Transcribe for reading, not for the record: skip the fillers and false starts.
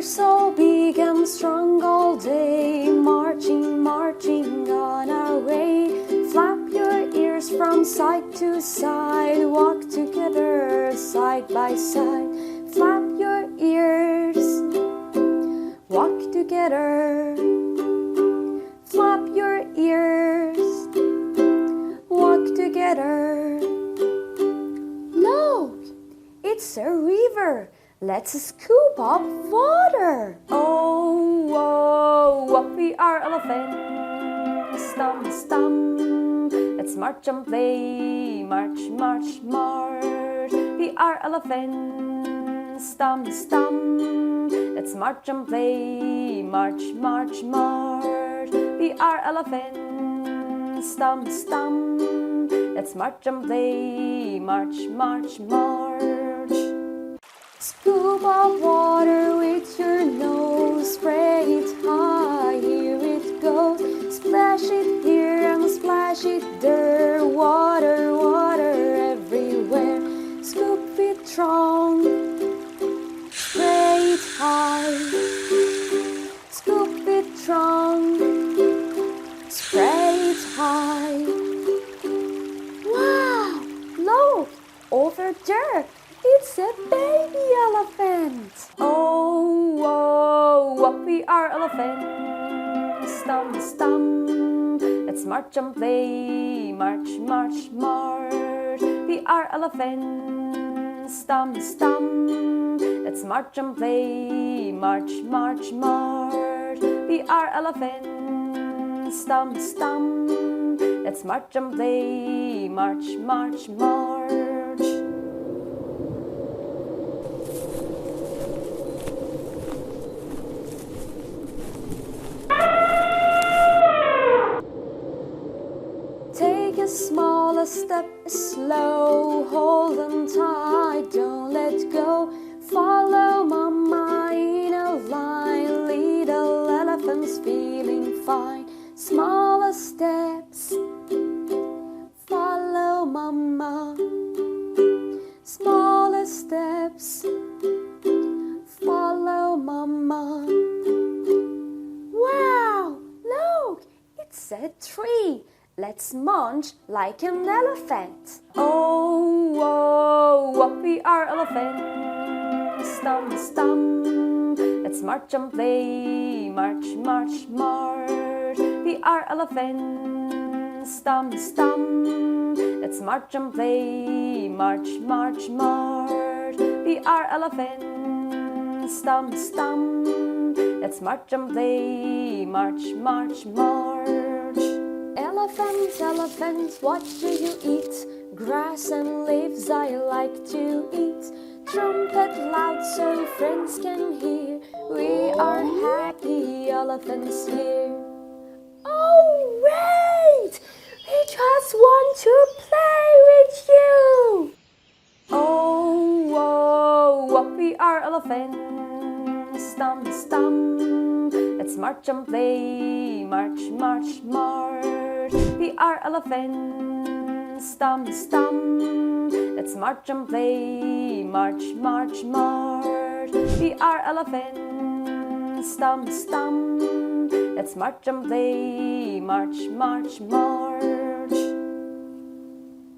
We're so big and strong all day, marching, marching on our way. Flap your ears from side to side, walk together side by side. Flap your ears, walk together. Flap your ears, walk together. Look, it's a river. Let's scoop up water. Oh, whoa, we are elephants. Stomp, stomp. Let's march and play. March, march, march. We are elephants. Stomp, stomp. Let's march and play. March, march, march. We are elephants. Stomp, stomp. Let's march and play. March, march, march. Scoop up water with your nose, spray it high, here it goes. Splash it here and splash it there, water, water everywhere. Scoop it strong, spray it high. Scoop it strong, spray it high. Wow, look, over there. It's a baby elephant. Oh, whoa, we are elephants. Stomp, stomp. Let's march and play. March, march, march. We are elephants. Stomp, stomp. Let's march and play. March, march, march. We are elephants. Stomp, stomp. Let's march and play. March, march, march. Take a smaller step, slow, hold on tight, don't let go. Follow mama in a line, little elephants feeling fine. Smaller steps, follow mama. Smaller steps, follow mama. Wow, look, it's a tree. Let's munch like an elephant. Oh, whoa, we are elephants. Stomp, stomp. Let's march and play. March, march, march. We are elephants. Stomp, stomp. Let's march and play. March, march, march. We are elephants. Stomp, stomp. Let's march and play. March, march, march. Elephants, elephants, what do you eat? Grass and leaves I like to eat. Trumpet loud so friends can hear. We are happy elephants here. Oh wait! We just want to play with you! Oh, whoa, we are elephants. Stomp, stomp. Let's march and play. March, march, march. We are elephants. Stomp, stomp. Let's march and play. March, march, march. We are elephants. Stomp, stomp. Let's march and play. March, march, march.